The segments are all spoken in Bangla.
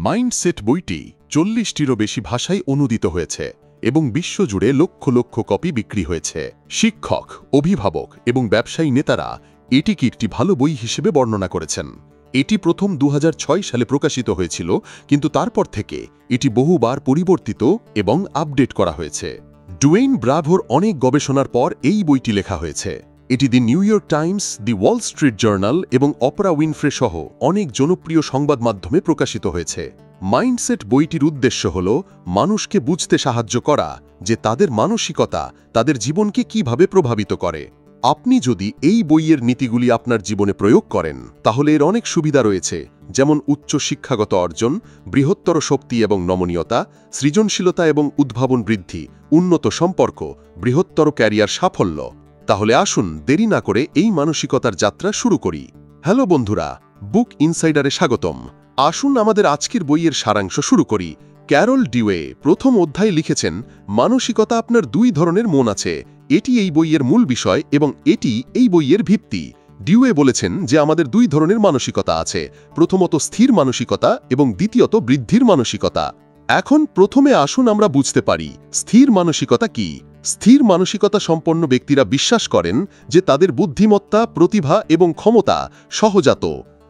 মাইন্ডসেট বইটি ৪০টিরও বেশি ভাষায় অনুদিত হয়েছে এবং বিশ্বজুড়ে লক্ষ লক্ষ কপি বিক্রি হয়েছে। শিক্ষক, অভিভাবক এবং ব্যবসায়ী নেতারা এটিকে একটি ভালো বই হিসেবে বর্ণনা করেছেন। এটি প্রথম ২০০৬ সালে প্রকাশিত হয়েছিল, কিন্তু তারপর থেকে এটি বহুবার পরিবর্তিত এবং আপডেট করা হয়েছে। ডুয়েইন ব্রাভোর অনেক গবেষণার পর এই বইটি লেখা হয়েছে। এটি দি নিউ ইয়র্ক টাইমস, দি ওয়াল স্ট্রিট জার্নাল এবং অপরা উইনফ্রে সহ অনেক জনপ্রিয় সংবাদ মাধ্যমে প্রকাশিত হয়েছে। মাইন্ডসেট বইটির উদ্দেশ্য হল মানুষকে বুঝতে সাহায্য করা যে তাদের মানসিকতা তাদের জীবনকে কিভাবে প্রভাবিত করে। আপনি যদি এই বইয়ের নীতিগুলি আপনার জীবনে প্রয়োগ করেন তাহলে এর অনেক সুবিধা রয়েছে, যেমন উচ্চ শিক্ষাগত অর্জন, বৃহত্তর শক্তি এবং নমনীয়তা, সৃজনশীলতা এবং উদ্ভাবন বৃদ্ধি, উন্নত সম্পর্ক, বৃহত্তর ক্যারিয়ার সাফল্য। তাহলে আসুন দেরি না করে এই মানসিকতার যাত্রা শুরু করি। হ্যালো বন্ধুরা, বুক ইনসাইডারে স্বাগতম। আসুন আমাদের আজকের বইয়ের সারাংশ শুরু করি। ক্যারল ডিওয়ে প্রথম অধ্যায়ে লিখেছেন, মানসিকতা আপনার দুই ধরনের মন আছে। এটি এই বইয়ের মূল বিষয় এবং এটি এই বইয়ের ভিত্তি। ডিওয়ে বলেছেন যে আমাদের দুই ধরনের মানসিকতা আছে, প্রথমত স্থির মানসিকতা এবং দ্বিতীয়ত বৃদ্ধির মানসিকতা। এখন প্রথমে আসুন আমরা বুঝতে পারি স্থির মানসিকতা কি। স্থির মানসিকতা সম্পন্ন ব্যক্তিরা বিশ্বাস করেন যে তাদের বুদ্ধিমত্তা, প্রতিভা এবং ক্ষমতা সহজাত,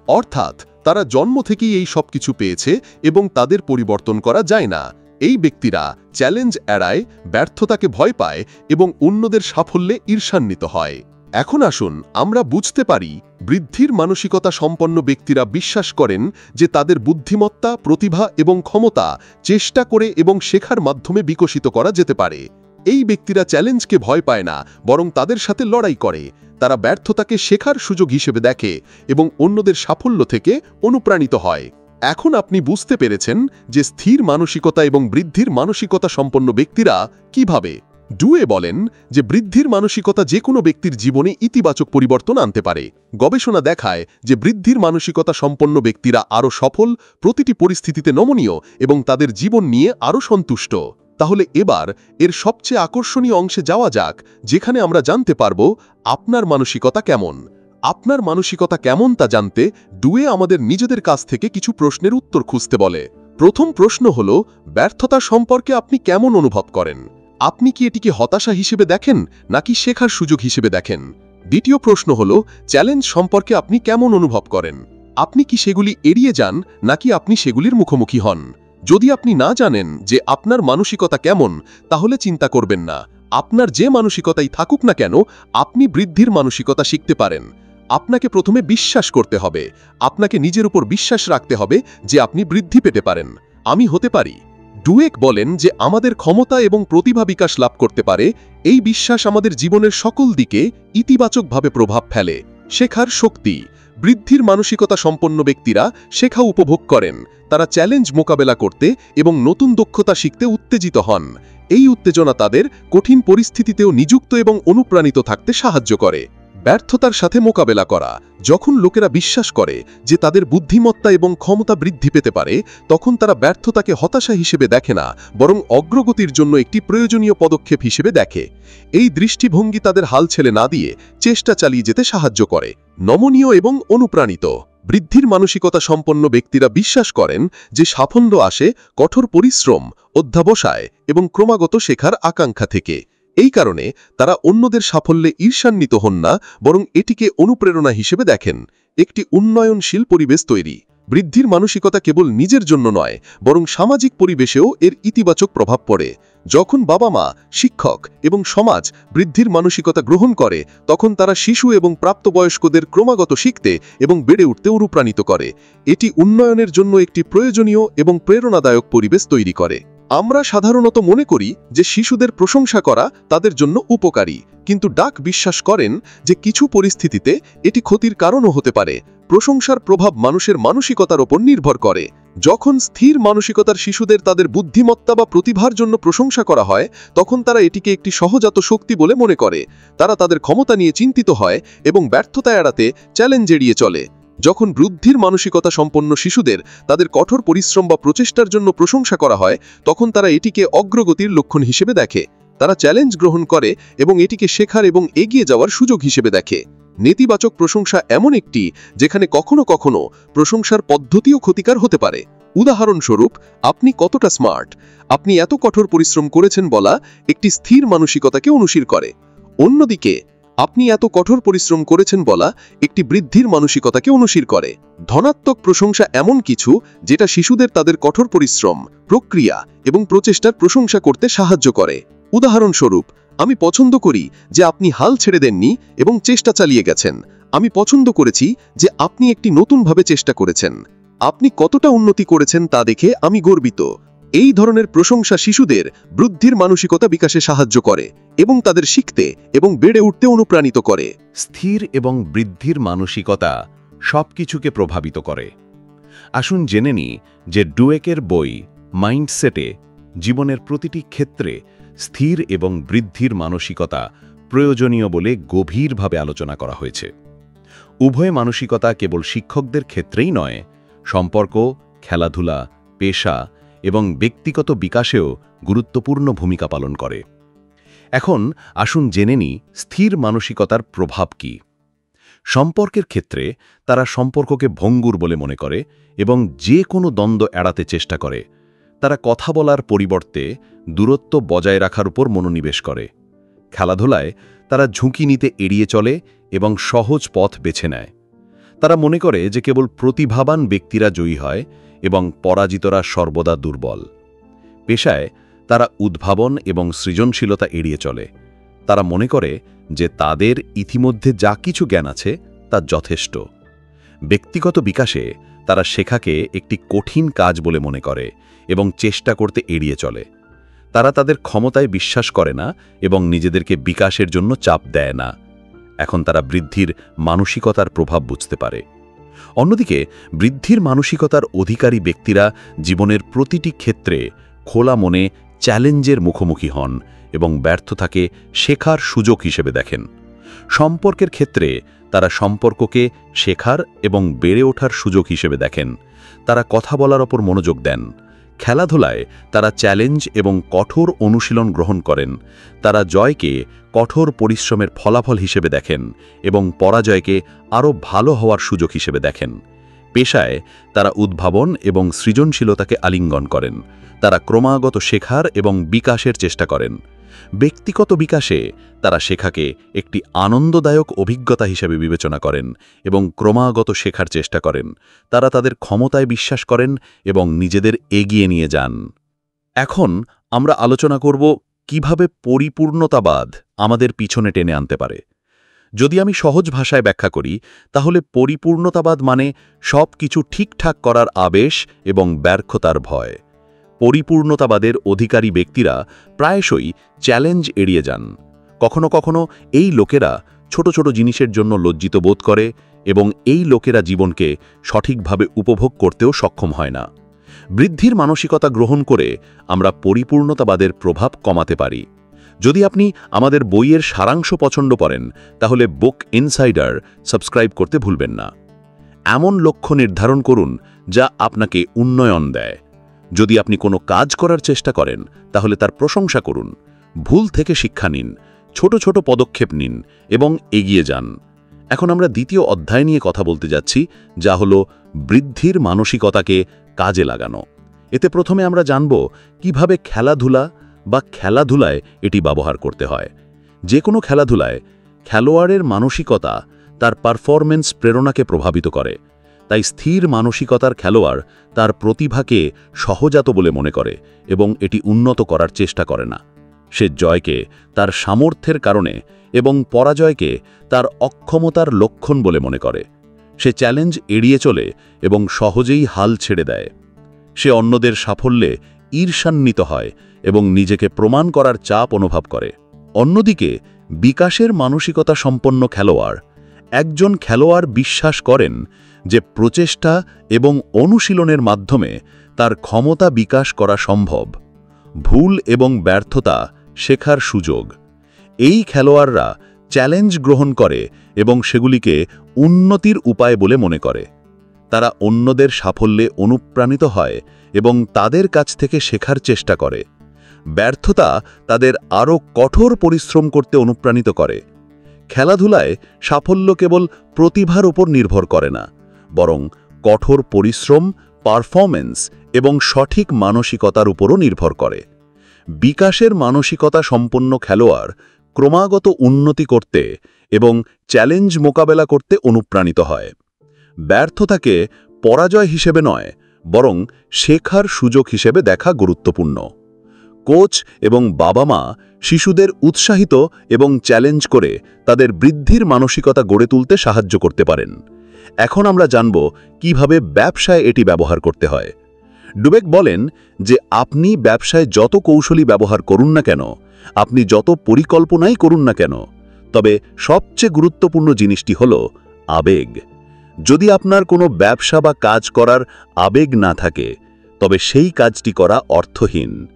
অর্থাৎ তারা জন্ম থেকেই এই সব কিছু পেয়েছে এবং তাদের পরিবর্তন করা যায় না। এই ব্যক্তিরা চ্যালেঞ্জ এড়ায়, ব্যর্থতাকে ভয় পায় এবং অন্যদের সাফল্যে ঈর্ষান্বিত হয়। এখন আসুন আমরা বুঝতে পারি বৃদ্ধির মানসিকতা সম্পন্ন ব্যক্তিরা বিশ্বাস করেন যে তাদের বুদ্ধিমত্তা, প্রতিভা এবং ক্ষমতা চেষ্টা করে এবং শেখার মাধ্যমে বিকশিত করা যেতে পারে। এই ব্যক্তিরা চ্যালেঞ্জকে ভয় পায় না, বরং তাদের সাথে লড়াই করে। তারা ব্যর্থতাকে শেখার সুযোগ হিসেবে দেখে এবং অন্যদের সাফল্য থেকে অনুপ্রাণিত হয়। এখন আপনি বুঝতে পেরেছেন যে স্থির মানসিকতা এবং বৃদ্ধির মানসিকতা সম্পন্ন ব্যক্তিরা কিভাবে। ডুয়ে বলেন যে বৃদ্ধির মানসিকতা যে কোনো ব্যক্তির জীবনে ইতিবাচক পরিবর্তন আনতে পারে। গবেষণা দেখায় যে বৃদ্ধির মানসিকতা সম্পন্ন ব্যক্তিরা আরও সফল, প্রতিটি পরিস্থিতিতে নমনীয় এবং তাদের জীবন নিয়ে আরও সন্তুষ্ট। তাহলে এবার এর সবচেয়ে আকর্ষণীয় অংশে যাওয়া যাক, যেখানে আমরা জানতে পারব আপনার মানসিকতা কেমন। আপনার মানসিকতা কেমন তা জানতে ডুয়ে আমাদের নিজেদের কাছ থেকে কিছু প্রশ্নের উত্তর খুঁজতে বলে। প্রথম প্রশ্ন হল, ব্যর্থতা সম্পর্কে আপনি কেমন অনুভব করেন? আপনি কি এটিকে হতাশা হিসেবে দেখেন নাকি শেখার সুযোগ হিসেবে দেখেন? দ্বিতীয় প্রশ্ন হল, চ্যালেঞ্জ সম্পর্কে আপনি কেমন অনুভব করেন? আপনি কি সেগুলি এড়িয়ে যান নাকি আপনি সেগুলির মুখোমুখি হন? যদি আপনি না জানেন যে আপনার মানসিকতা কেমন, তাহলে চিন্তা করবেন না। আপনার যে মানসিকতাই থাকুক না কেন, আপনি বৃদ্ধির মানসিকতা শিখতে পারেন। আপনাকে প্রথমে বিশ্বাস করতে হবে, আপনাকে নিজের উপর বিশ্বাস রাখতে হবে যে আপনি বৃদ্ধি পেতে পারেন। আমি হতে পারি। ডুয়েক বলেন যে আমাদের ক্ষমতা এবং প্রতিভা বিকাশ লাভ করতে পারে। এই বিশ্বাস আমাদের জীবনের সকল দিকে ইতিবাচকভাবে প্রভাব ফেলে। শেখার শক্তি। বৃদ্ধির মানসিকতা সম্পন্ন ব্যক্তিরা শেখা উপভোগ করেন। তারা চ্যালেঞ্জ মোকাবেলা করতে এবং নতুন দক্ষতা শিখতে উত্তেজিত হন। এই উত্তেজনা তাদের কঠিন পরিস্থিতিতেও নিযুক্ত এবং অনুপ্রাণিত থাকতে সাহায্য করে। ব্যর্থতার সাথে মোকাবেলা করা। যখন লোকেরা বিশ্বাস করে যে তাদের বুদ্ধিমত্তা এবং ক্ষমতা বৃদ্ধি পেতে পারে, তখন তারা ব্যর্থতাকে হতাশা হিসেবে দেখে না, বরং অগ্রগতির জন্য একটি প্রয়োজনীয় পদক্ষেপ হিসেবে দেখে। এই দৃষ্টিভঙ্গি তাদের হাল ছেড়ে না দিয়ে চেষ্টা চালিয়ে যেতে সাহায্য করে। নমনীয় এবং অনুপ্রাণিত। বৃদ্ধির মানসিকতা সম্পন্ন ব্যক্তিরা বিশ্বাস করেন যে সাফল্য আসে কঠোর পরিশ্রম, অধ্যবসায় এবং ক্রমাগত শেখার আকাঙ্ক্ষা থেকে। এই কারণে তারা অন্যদের সাফল্যে ঈর্ষান্বিত হন না, বরং এটিকে অনুপ্রেরণা হিসেবে দেখেন। একটি উন্নয়নশীল পরিবেশ তৈরি। বৃদ্ধির মানসিকতা কেবল নিজের জন্য নয়, বরং সামাজিক পরিবেশেও এর ইতিবাচক প্রভাব পড়ে। যখন বাবা-মা, শিক্ষক এবং সমাজ বৃদ্ধির মানসিকতা গ্রহণ করে, তখন তারা শিশু এবং প্রাপ্তবয়স্কদের ক্রমাগত শিখতে এবং বেড়ে উঠতে অনুপ্রাণিত করে। এটি উন্নয়নের জন্য একটি প্রয়োজনীয় এবং প্রেরণাদায়ক পরিবেশ তৈরি করে। আমরা সাধারণত মনে করি যে শিশুদের প্রশংসা করা তাদের জন্য উপকারী, কিন্তু ডাক বিশ্বাস করেন যে কিছু পরিস্থিতিতে এটি ক্ষতির কারণও হতে পারে। প্রশংসার প্রভাব মানুষের মানসিকতার ওপর নির্ভর করে। যখন স্থির মানসিকতার শিশুদের তাদের বুদ্ধিমত্তা বা প্রতিভার জন্য প্রশংসা করা হয়, তখন তারা এটিকে একটি সহজাত শক্তি বলে মনে করে। তারা তাদের ক্ষমতা নিয়ে চিন্তিত হয় এবং ব্যর্থতা এড়াতে চ্যালেঞ্জ এড়িয়ে চলে। যখন বৃদ্ধির মানসিকতা সম্পন্ন শিশুদের তাদের কঠোর পরিশ্রম বা প্রচেষ্টার জন্য প্রশংসা করা হয়, তখন তারা এটিকে অগ্রগতির লক্ষণ হিসেবে দেখে। তারা চ্যালেঞ্জ গ্রহণ করে এবং এটিকে শেখার এবং এগিয়ে যাওয়ার সুযোগ হিসেবে দেখে। নেতিবাচক প্রশংসা এমন একটি যেখানে কখনো কখনো প্রশংসার পদ্ধতিও ক্ষতিকর হতে পারে। উদাহরণস্বরূপ, আপনি কতটা স্মার্ট, আপনি এত কঠোর পরিশ্রম করেছেন বলা একটি স্থির মানসিকতাকে অনুসরণ করে। অন্যদিকে, আপনি এত কঠোর পরিশ্রম করেছেন বলা একটি বৃদ্ধির মানসিকতাকে অনুসরণ করে। ধনাত্মক প্রশংসা এমন কিছু যেটা শিশুদের তাদের কঠোর পরিশ্রম, প্রক্রিয়া এবং প্রচেষ্টার প্রশংসা করতে সাহায্য করে। উদাহরণস্বরূপ, আমি পছন্দ করি যে আপনি হাল ছেড়ে দেননি এবং চেষ্টা চালিয়ে গেছেন। আমি পছন্দ করেছি যে আপনি একটি নতুনভাবে চেষ্টা করেছেন। আপনি কতটা উন্নতি করেছেন তা দেখে আমি গর্বিত। এই ধরনের প্রশংসা শিশুদের বৃদ্ধির মানসিকতা বিকাশে সাহায্য করে এবং তাদের শিখতে এবং বেড়ে উঠতে অনুপ্রাণিত করে। স্থির এবং বৃদ্ধির মানসিকতা সবকিছুকে প্রভাবিত করে। আসুন জেনে নিই যে ডুয়েকের বই মাইন্ডসেটে জীবনের প্রতিটি ক্ষেত্রে স্থির এবং বৃদ্ধির মানসিকতা প্রয়োজনীয় বলে গভীরভাবে আলোচনা করা হয়েছে। উভয় মানসিকতা কেবল শিক্ষকদের ক্ষেত্রেই নয়, সম্পর্ক, খেলাধুলা, পেশা এবং ব্যক্তিগত বিকাশেও গুরুত্বপূর্ণ ভূমিকা পালন করে। এখন আসুন জেনে নিই স্থির মানসিকতার প্রভাব কী। সম্পর্কের ক্ষেত্রে তারা সম্পর্ককে ভঙ্গুর বলে মনে করে এবং যে কোনো দ্বন্দ্ব এড়াতে চেষ্টা করে। তারা কথা বলার পরিবর্তে দূরত্ব বজায় রাখার উপর মনোনিবেশ করে। খেলাধুলায় তারা ঝুঁকি নিতে এড়িয়ে চলে এবং সহজ পথ বেছে নেয়। তারা মনে করে যে কেবল প্রতিভাবান ব্যক্তিরা জয়ী হয় এবং পরাজিতরা সর্বদা দুর্বল। পেশায় তারা উদ্ভাবন এবং সৃজনশীলতা এড়িয়ে চলে। তারা মনে করে যে তাদের ইতিমধ্যে যা কিছু জ্ঞান আছে তা যথেষ্ট। ব্যক্তিগত বিকাশে তারা শেখাকে একটি কঠিন কাজ বলে মনে করে এবং চেষ্টা করতে এড়িয়ে চলে। তারা তাদের ক্ষমতায় বিশ্বাস করে না এবং নিজেদেরকে বিকাশের জন্য চাপ দেয় না। এখন তারা বৃদ্ধির মানসিকতার প্রভাব বুঝতে পারে। অন্যদিকে বৃদ্ধির মানসিকতার অধিকারী ব্যক্তিরা জীবনের প্রতিটি ক্ষেত্রে খোলা মনে চ্যালেঞ্জের মুখোমুখি হন এবং ব্যর্থতাকে শেখার সুযোগ হিসেবে দেখেন। সম্পর্কের ক্ষেত্রে তারা সম্পর্ককে শেখার এবং বেড়ে ওঠার সুযোগ হিসেবে দেখেন। তারা কথা বলার ওপর মনোযোগ দেন। খেলাধুলায় তারা চ্যালেঞ্জ এবং কঠোর অনুশীলন গ্রহণ করেন। তারা জয়কে কঠোর পরিশ্রমের ফলাফল হিসেবে দেখেন এবং পরাজয়কে আরও ভালো হওয়ার সুযোগ হিসেবে দেখেন। পেশায় তারা উদ্ভাবন এবং সৃজনশীলতাকে আলিঙ্গন করেন। তারা ক্রমাগত শেখার এবং বিকাশের চেষ্টা করেন। ব্যক্তিগত বিকাশে তারা শেখাকে একটি আনন্দদায়ক অভিজ্ঞতা হিসেবে বিবেচনা করেন এবং ক্রমাগত শেখার চেষ্টা করেন। তারা তাদের ক্ষমতায় বিশ্বাস করেন এবং নিজেদের এগিয়ে নিয়ে যান। এখন আমরা আলোচনা করব কিভাবে পরিপূর্ণতাবাদ আমাদের পিছনে টেনে আনতে পারে। যদি আমি সহজ ভাষায় ব্যাখ্যা করি, তাহলে পরিপূর্ণতাবাদ মানে সব কিছু ঠিকঠাক করার আবেশ এবং ব্যর্থতার ভয়। পরিপূর্ণতাবাদের অধিকারী ব্যক্তিরা প্রায়শই চ্যালেঞ্জ এড়িয়ে যান। কখনো কখনো এই লোকেরা ছোট ছোট জিনিসের জন্য লজ্জিত বোধ করে এবং এই লোকেরা জীবনকে সঠিকভাবে উপভোগ করতেও সক্ষম হয় না। বৃদ্ধির মানসিকতা গ্রহণ করে আমরা পরিপূর্ণতাবাদের প্রভাব কমাতে পারি। যদি আপনি আমাদের বইয়ের সারাংশ পছন্দ করেন, তাহলে বুক ইনসাইডার সাবস্ক্রাইব করতে ভুলবেন না। এমন লক্ষ্য নির্ধারণ করুন যা আপনাকে উন্নয়ন দেয়। যদি আপনি কোনো কাজ করার চেষ্টা করেন, তাহলে তার প্রশংসা করুন। ভুল থেকে শিক্ষা নিন, ছোট ছোট পদক্ষেপ নিন এবং এগিয়ে যান। এখন আমরা দ্বিতীয় অধ্যায় নিয়ে কথা বলতে যাচ্ছি, যা হলো বৃদ্ধির মানসিকতাকে কাজে লাগানো। এতে প্রথমে আমরা জানব কিভাবে খেলাধুলায় এটি ব্যবহার করতে হয়। যে কোনো খেলাধুলায় খেলোয়াড়ের মানসিকতা তার পারফরম্যান্স প্রেরণাকে প্রভাবিত করে। তাই স্থির মানসিকতার খেলোয়াড় তার প্রতিভাকে সহজাত বলে মনে করে এবং এটি উন্নত করার চেষ্টা করে না। সে জয়কে তার সামর্থ্যের কারণে এবং পরাজয়কে তার অক্ষমতার লক্ষণ বলে মনে করে। সে চ্যালেঞ্জ এড়িয়ে চলে এবং সহজেই হাল ছেড়ে দেয়। সে অন্যদের সাফল্যে ঈর্ষান্বিত হয় এবং নিজেকে প্রমাণ করার চাপ অনুভব করে। অন্যদিকে বিকাশের মানসিকতা সম্পন্ন খেলোয়াড়, একজন খেলোয়াড় বিশ্বাস করেন যে প্রচেষ্টা এবং অনুশীলনের মাধ্যমে তার ক্ষমতা বিকাশ করা সম্ভব। ভুল এবং ব্যর্থতা শেখার সুযোগ। এই খেলোয়াড়রা চ্যালেঞ্জ গ্রহণ করে এবং সেগুলিকে উন্নতির উপায় বলে মনে করে। তারা অন্যদের সাফল্যে অনুপ্রাণিত হয় এবং তাদের কাছ থেকে শেখার চেষ্টা করে। ব্যর্থতা তাদের আরও কঠোর পরিশ্রম করতে অনুপ্রাণিত করে। খেলাধুলায় সাফল্য কেবল প্রতিভার উপর নির্ভর করে না, বরং কঠোর পরিশ্রম, পারফরম্যান্স এবং সঠিক মানসিকতার উপরও নির্ভর করে। বিকাশের মানসিকতা সম্পন্ন খেলোয়াড় ক্রমাগত উন্নতি করতে এবং চ্যালেঞ্জ মোকাবেলা করতে অনুপ্রাণিত হয়। ব্যর্থতাকে পরাজয় হিসেবে নয়, বরং শেখার সুযোগ হিসেবে দেখা গুরুত্বপূর্ণ। কোচ এবং বাবা-মা শিশুদের উৎসাহিত এবং চ্যালেঞ্জ করে তাদের বৃদ্ধির মানসিকতা গড়ে তুলতে সাহায্য করতে পারেন। এখন আমরা জানব কিভাবে ব্যবসায় এটি ব্যবহার করতে হয়। ডুবেক বলেন যে আপনি ব্যবসায় যত কৌশলী ব্যবহার করুন না কেন, আপনি যত পরিকল্পনাই করুন না কেন, তবে সবচেয়ে গুরুত্বপূর্ণ জিনিসটি হল আবেগ। যদি আপনার কোনো ব্যবসা বা কাজ করার আবেগ না থাকে, তবে সেই কাজটি করা অর্থহীন।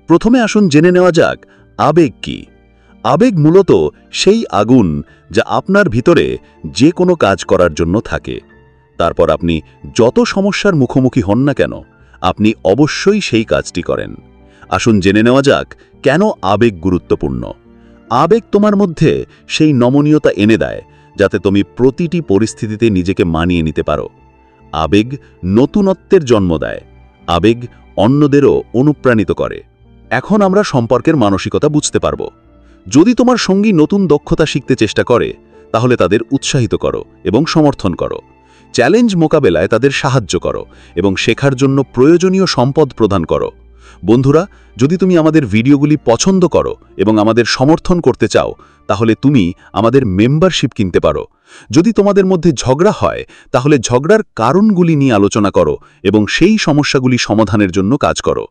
প্রথমে আসুন জেনে নেওয়া যাক আবেগ কি। আবেগ মূলত সেই আগুন যা আপনার ভিতরে যে কোনো কাজ করার জন্য থাকে। তারপর আপনি যত সমস্যার মুখোমুখি হন না কেন, আপনি অবশ্যই সেই কাজটি করেন। আসুন জেনে নেওয়া যাক কেন আবেগ গুরুত্বপূর্ণ। আবেগ তোমার মধ্যে সেই নমনীয়তা এনে দেয় যাতে তুমি প্রতিটি পরিস্থিতিতে নিজেকে মানিয়ে নিতে পারো। আবেগ নতুনত্বের জন্ম দেয়। আবেগ অন্যদেরও অনুপ্রাণিত করে। এখন আমরা সম্পর্কের মানসিকতা বুঝতে পারব। যদি তোমার সঙ্গী নতুন দক্ষতা শিখতে চেষ্টা করে, তাহলে তাদের উৎসাহিত করো এবং সমর্থন করো। চ্যালেঞ্জ মোকাবেলায় তাদের সাহায্য করো এবং শেখার জন্য প্রয়োজনীয় সম্পদ প্রদান করো। বন্ধুরা, যদি তুমি আমাদের ভিডিওগুলি পছন্দ করো এবং আমাদের সমর্থন করতে চাও, তাহলে তুমি আমাদের মেম্বারশিপ কিনতে পারো। যদি তোমাদের মধ্যে ঝগড়া হয়, তাহলে ঝগড়ার কারণগুলি নিয়ে আলোচনা করো এবং সেই সমস্যাগুলি সমাধানের জন্য কাজ করো।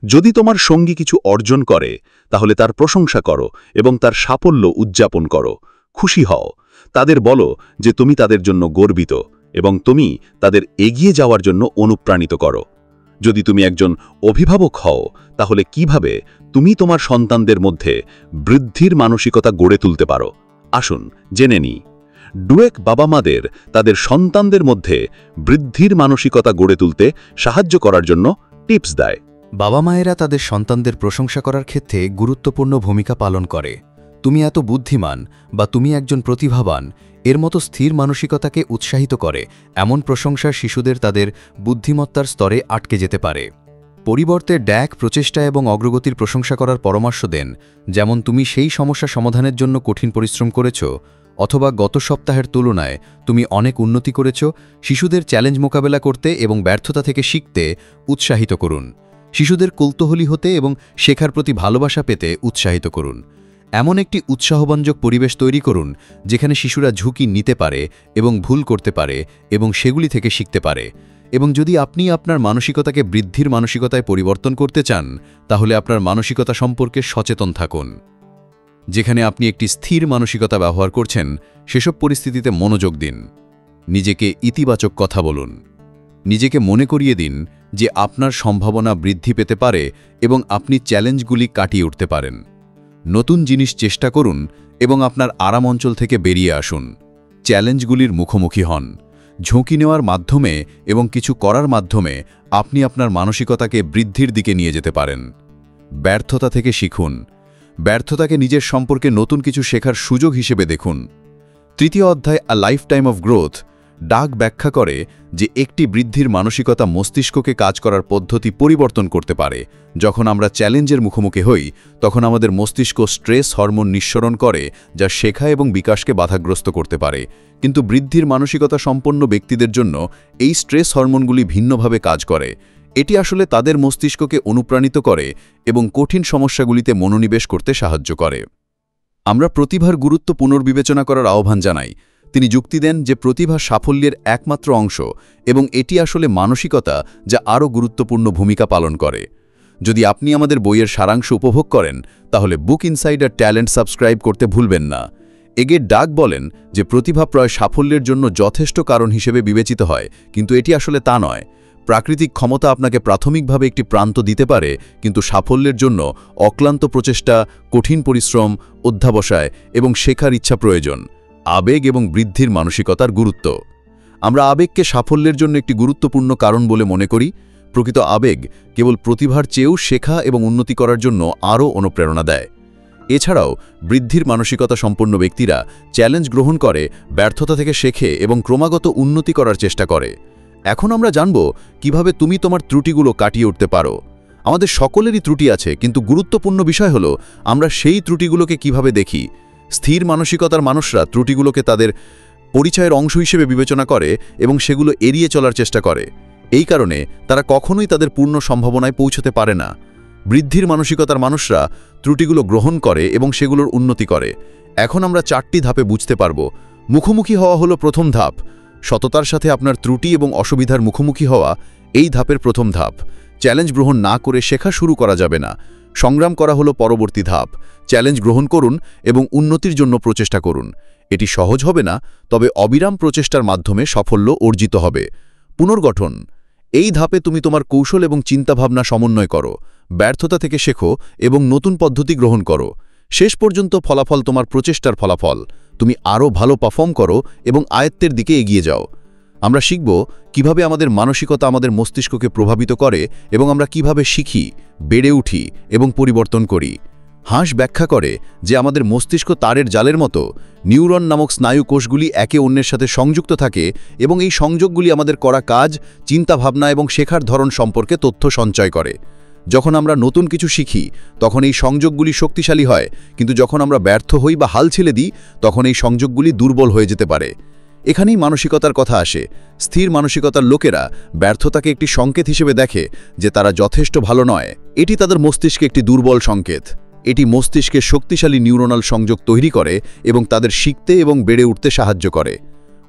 যদি তোমার সঙ্গী কিছু অর্জন করে, তাহলে তার প্রশংসা করো এবং তার সাফল্য উদযাপন করো। খুশি হও, তাদের বলো যে তুমি তাদের জন্য গর্বিত এবং তুমি তাদের এগিয়ে যাওয়ার জন্য অনুপ্রাণিত করো। যদি তুমি একজন অভিভাবক হও, তাহলে কিভাবে তুমি তোমার সন্তানদের মধ্যে বৃদ্ধির মানসিকতা গড়ে তুলতে পারো, আসুন জেনে নিই। ডুয়েক বাবা-মাদের তাদের সন্তানদের মধ্যে বৃদ্ধির মানসিকতা গড়ে তুলতে সাহায্য করার জন্য টিপস দেয়। বাবা মায়েরা তাদের সন্তানদের প্রশংসা করার ক্ষেত্রে গুরুত্বপূর্ণ ভূমিকা পালন করে। তুমি এত বুদ্ধিমান বা তুমি একজন প্রতিভাবান, এর মতো স্থির মানসিকতাকে উৎসাহিত করে। এমন প্রশংসা শিশুদের তাদের বুদ্ধিমত্তার স্তরে আটকে যেতে পারে। পরিবর্তে ড্যাক প্রচেষ্টা এবং অগ্রগতির প্রশংসা করার পরামর্শ দেন, যেমন তুমি সেই সমস্যা সমাধানের জন্য কঠিন পরিশ্রম করেছ, অথবা গত সপ্তাহের তুলনায় তুমি অনেক উন্নতি করেছ। শিশুদের চ্যালেঞ্জ মোকাবেলা করতে এবং ব্যর্থতা থেকে শিখতে উৎসাহিত করুন। শিশুদের কৌতূহলী হতে এবং শেখার প্রতি ভালোবাসা পেতে উৎসাহিত করুন। এমন একটি উৎসাহব্যঞ্জক পরিবেশ তৈরি করুন যেখানে শিশুরা ঝুঁকি নিতে পারে এবং ভুল করতে পারে এবং সেগুলি থেকে শিখতে পারে। এবং যদি আপনি আপনার মানসিকতাকে বৃদ্ধির মানসিকতায় পরিবর্তন করতে চান, তাহলে আপনার মানসিকতা সম্পর্কে সচেতন থাকুন। যেখানে আপনি একটি স্থির মানসিকতা ব্যবহার করছেন, সেসব পরিস্থিতিতে মনোযোগ দিন। নিজেকে ইতিবাচক কথা বলুন। নিজেকে মনে করিয়ে দিন যে আপনার সম্ভাবনা বৃদ্ধি পেতে পারে এবং আপনি চ্যালেঞ্জগুলি কাটিয়ে উঠতে পারেন। নতুন জিনিস চেষ্টা করুন এবং আপনার আরাম অঞ্চল থেকে বেরিয়ে আসুন। চ্যালেঞ্জগুলির মুখোমুখি হন। ঝুঁকি নেওয়ার মাধ্যমে এবং কিছু করার মাধ্যমে আপনি আপনার মানসিকতাকে বৃদ্ধির দিকে নিয়ে যেতে পারেন। ব্যর্থতা থেকে শিখুন। ব্যর্থতাকে নিজের সম্পর্কে নতুন কিছু শেখার সুযোগ হিসেবে দেখুন। তৃতীয় অধ্যায় আ লাইফ টাইম অফ গ্রোথ ডাক ব্যাখ্যা করে যে একটি বৃদ্ধির মানসিকতা মস্তিষ্ককে কাজ করার পদ্ধতি পরিবর্তন করতে পারে। যখন আমরা চ্যালেঞ্জের মুখোমুখি হই, তখন আমাদের মস্তিষ্ক স্ট্রেস হরমোন নিঃসরণ করে, যা শেখা এবং বিকাশকে বাধাগ্রস্ত করতে পারে। কিন্তু বৃদ্ধির মানসিকতা সম্পন্ন ব্যক্তিদের জন্য এই স্ট্রেস হরমোনগুলি ভিন্নভাবে কাজ করে। এটি আসলে তাদের মস্তিষ্ককে অনুপ্রাণিত করে এবং কঠিন সমস্যাগুলিতে মনোনিবেশ করতে সাহায্য করে। আমরা প্রতিভার গুরুত্ব পুনর্বিবেচনা করার আহ্বান জানাই। তিনি যুক্তি দেন যে প্রতিভা সাফল্যের একমাত্র অংশ এবং এটি আসলে মানসিকতা যা আরও গুরুত্বপূর্ণ ভূমিকা পালন করে। যদি আপনি আমাদের বইয়ের সারাংশ উপভোগ করেন, তাহলে বুক ইনসাইডার ট্যালেন্ট সাবস্ক্রাইব করতে ভুলবেন না। এগে ডাক বলেন যে প্রতিভা প্রায় সাফল্যের জন্য যথেষ্ট কারণ হিসেবে বিবেচিত হয়, কিন্তু এটি আসলে তা নয়। প্রাকৃতিক ক্ষমতা আপনাকে প্রাথমিকভাবে একটি প্রান্ত দিতে পারে, কিন্তু সাফল্যের জন্য অক্লান্ত প্রচেষ্টা, কঠিন পরিশ্রম, অধ্যাবসায় এবং শেখার ইচ্ছা প্রয়োজন। আবেগ এবং বৃদ্ধির মানসিকতার গুরুত্ব। আমরা আবেগকে সাফল্যের জন্য একটি গুরুত্বপূর্ণ কারণ বলে মনে করি। প্রকৃত আবেগ কেবল প্রতিভার চেয়েও শেখা এবং উন্নতি করার জন্য আরও অনুপ্রেরণা দেয়। এছাড়াও বৃদ্ধির মানসিকতা সম্পন্ন ব্যক্তিরা চ্যালেঞ্জ গ্রহণ করে, ব্যর্থতা থেকে শেখে এবং ক্রমাগত উন্নতি করার চেষ্টা করে। এখন আমরা জানব কিভাবে তুমি তোমার ত্রুটিগুলো কাটিয়ে উঠতে পারো। আমাদের সকলেরই ত্রুটি আছে, কিন্তু গুরুত্বপূর্ণ বিষয় হলো আমরা সেই ত্রুটিগুলোকে কিভাবে দেখি। স্থির মানসিকতার মানুষরা ত্রুটিগুলোকে তাদের পরিচয়ের অংশ হিসেবে বিবেচনা করে এবং সেগুলো এড়িয়ে চলার চেষ্টা করে। এই কারণে তারা কখনোই তাদের পূর্ণ সম্ভাবনায় পৌঁছতে পারে না। বৃদ্ধির মানসিকতার মানুষরা ত্রুটিগুলো গ্রহণ করে এবং সেগুলোর উন্নতি করে। এখন আমরা 4টি ধাপে বুঝতে পারব। মুখোমুখি হওয়া হলো প্রথম ধাপ। সততার সাথে আপনার ত্রুটি এবং অসুবিধার মুখোমুখি হওয়া এই ধাপের প্রথম ধাপ। চ্যালেঞ্জ গ্রহণ না করে শেখা শুরু করা যাবে না। সংগ্রাম করা হলো পরবর্তী ধাপ। চ্যালেঞ্জ গ্রহণ করুন এবং উন্নতির জন্য প্রচেষ্টা করুন। এটি সহজ হবে না, তবে অবিরাম প্রচেষ্টার মাধ্যমে সাফল্য অর্জিত হবে। পুনর্গঠন। এই ধাপে তুমি তোমার কৌশল এবং চিন্তাভাবনা সমন্বয় করো, ব্যর্থতা থেকে শেখো এবং নতুন পদ্ধতি গ্রহণ করো। শেষ পর্যন্ত ফলাফল তোমার প্রচেষ্টার ফলাফল। তুমি আরও ভালো পারফর্ম করো এবং আয়ত্তের দিকে এগিয়ে যাও। আমরা শিখব কিভাবে আমাদের মানসিকতা আমাদের মস্তিষ্ককে প্রভাবিত করে এবং আমরা কিভাবে শিখি, বেড়ে উঠি এবং পরিবর্তন করি। হাঁস ব্যাখ্যা করে যে আমাদের মস্তিষ্ক তারের জালের মতো। নিউরন নামক স্নায়ু কোষগুলি একে অন্যের সাথে সংযুক্ত থাকে এবং এই সংযোগগুলি আমাদের করা কাজ, চিন্তাভাবনা এবং শেখার ধরন সম্পর্কে তথ্য সঞ্চয় করে। যখন আমরা নতুন কিছু শিখি তখন এই সংযোগগুলি শক্তিশালী হয়, কিন্তু যখন আমরা ব্যর্থ হই বা হাল ছেড়ে দিই তখন এই সংযোগগুলি দুর্বল হয়ে যেতে পারে। এখানেই মানসিকতার কথা আসে। স্থির মানসিকতার লোকেরা ব্যর্থতাকে একটি সংকেত হিসেবে দেখে যে তারা যথেষ্ট ভালো নয়। এটি তাদের মস্তিষ্কে একটি দুর্বল সংকেত। এটি মস্তিষ্কে শক্তিশালী নিউরনাল সংযোগ তৈরি করে এবং তাদের শিখতে এবং বেড়ে উঠতে সাহায্য করে।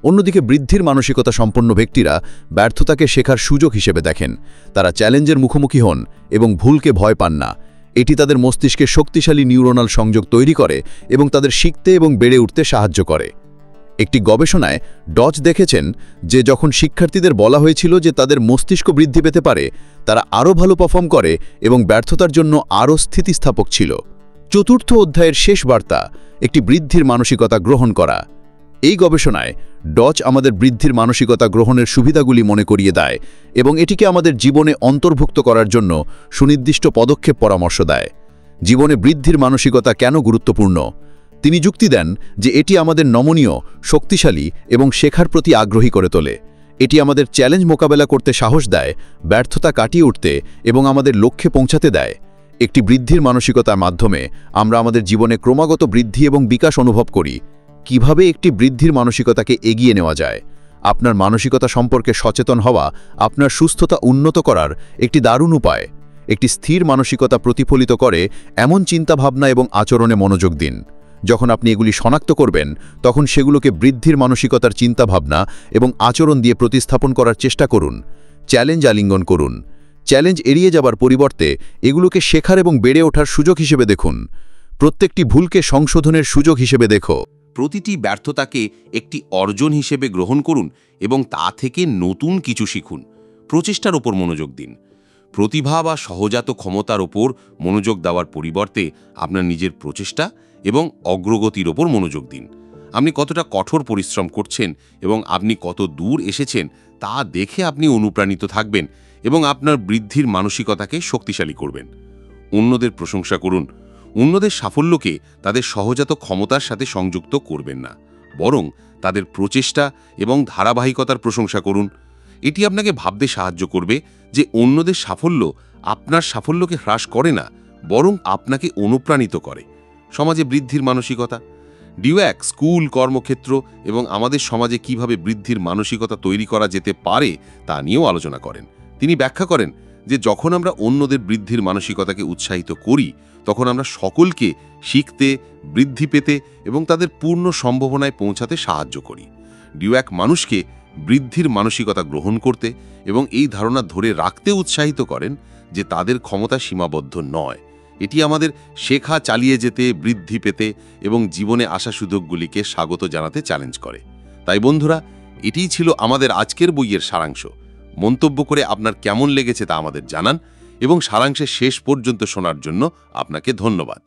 অন্যদিকে বৃদ্ধির মানসিকতা সম্পন্ন ব্যক্তিরা ব্যর্থতাকে শেখার সুযোগ হিসেবে দেখেন। তারা চ্যালেঞ্জের মুখোমুখি হন এবং ভুলকে ভয় পান না। এটি তাদের মস্তিষ্কে শক্তিশালী নিউরনাল সংযোগ তৈরি করে এবং তাদের শিখতে এবং বেড়ে উঠতে সাহায্য করে। একটি গবেষণায় ডচ দেখেছেন যে যখন শিক্ষার্থীদের বলা হয়েছিল যে তাদের মস্তিষ্ক বৃদ্ধি পেতে পারে, তারা আরও ভালো পারফর্ম করে এবং ব্যর্থতার জন্য আরও স্থিতিস্থাপক ছিল। 4র্থ অধ্যায়ের শেষ বার্তা, একটি বৃদ্ধির মানসিকতা গ্রহণ করা। এই গবেষণায় ডচ আমাদের বৃদ্ধির মানসিকতা গ্রহণের সুবিধাগুলি মনে করিয়ে দেয় এবং এটিকে আমাদের জীবনে অন্তর্ভুক্ত করার জন্য সুনির্দিষ্ট পদক্ষেপ পরামর্শ দেয়। জীবনে বৃদ্ধির মানসিকতা কেন গুরুত্বপূর্ণ? তিনি যুক্তি দেন যে এটি আমাদের নমনীয়, শক্তিশালী এবং শেখার প্রতি আগ্রহী করে তোলে। এটি আমাদের চ্যালেঞ্জ মোকাবেলা করতে সাহস দেয়, ব্যর্থতা কাটিয়ে উঠতে এবং আমাদের লক্ষ্যে পৌঁছাতে দেয়। একটি বৃদ্ধির মানসিকতার মাধ্যমে আমরা আমাদের জীবনে ক্রমাগত বৃদ্ধি এবং বিকাশ অনুভব করি। কিভাবে একটি বৃদ্ধির মানসিকতাকে এগিয়ে নেওয়া যায়? আপনার মানসিকতা সম্পর্কে সচেতন হওয়া আপনার সুস্থতা উন্নত করার একটি দারুণ উপায়। একটি স্থির মানসিকতা প্রতিফলিত করে এমন চিন্তাভাবনা এবং আচরণে মনোযোগ দিন। যখন আপনি এগুলি শনাক্ত করবেন তখন সেগুলোকে বৃদ্ধির মানসিকতার চিন্তাভাবনা এবং আচরণ দিয়ে প্রতিস্থাপন করার চেষ্টা করুন। চ্যালেঞ্জ আলিঙ্গন করুন। চ্যালেঞ্জ এড়িয়ে যাবার পরিবর্তে এগুলোকে শেখার এবং বেড়ে ওঠার সুযোগ হিসেবে দেখুন। প্রত্যেকটি ভুলকে সংশোধনের সুযোগ হিসেবে দেখো। প্রতিটি ব্যর্থতাকে একটি অর্জন হিসেবে গ্রহণ করুন এবং তা থেকে নতুন কিছু শিখুন। প্রচেষ্টার ওপর মনোযোগ দিন। প্রতিভা বা সহজাত ক্ষমতার ওপর মনোযোগ দেওয়ার পরিবর্তে আপনার নিজের প্রচেষ্টা এবং অগ্রগতির ওপর মনোযোগ দিন। আপনি কতটা কঠোর পরিশ্রম করছেন এবং আপনি কত দূর এসেছেন তা দেখে আপনি অনুপ্রাণিত থাকবেন এবং আপনার বৃদ্ধির মানসিকতাকে শক্তিশালী করবেন। অন্যদের প্রশংসা করুন। অন্যদের সাফল্যকে তাদের সহজাত ক্ষমতার সাথে সংযুক্ত করবেন না, বরং তাদের প্রচেষ্টা এবং ধারাবাহিকতার প্রশংসা করুন। এটি আপনাকে ভাবতে সাহায্য করবে যে অন্যদের সাফল্য আপনার সাফল্যকে হ্রাস করে না, বরং আপনাকে অনুপ্রাণিত করে। সমাজে বৃদ্ধির মানসিকতা। ডিওয়াক স্কুল, কর্মক্ষেত্র এবং আমাদের সমাজে কিভাবে বৃদ্ধির মানসিকতা তৈরি করা যেতে পারে তা নিয়েও আলোচনা করেন। তিনি ব্যাখ্যা করেন যে যখন আমরা অন্যদের বৃদ্ধির মানসিকতাকে উৎসাহিত করি তখন আমরা সকলকে শিখতে, বৃদ্ধি পেতে এবং তাদের পূর্ণ সম্ভাবনায় পৌঁছাতে সাহায্য করি। ডিওয়াক মানুষকে বৃদ্ধির মানসিকতা গ্রহণ করতে এবং এই ধারণা ধরে রাখতে উৎসাহিত করেন যে তাদের ক্ষমতা সীমাবদ্ধ নয়। এটি আমাদের শেখা চালিয়ে যেতে, বৃদ্ধি পেতে এবং জীবনে আসা সুযোগগুলিকে স্বাগত জানাতে চ্যালেঞ্জ করে। তাই বন্ধুরা, এটিই ছিল আমাদের আজকের বইয়ের সারাংশ। মন্তব্য করে আপনার কেমন লেগেছে তা আমাদের জানান এবং সারাংশের শেষ পর্যন্ত শোনার জন্য আপনাকে ধন্যবাদ।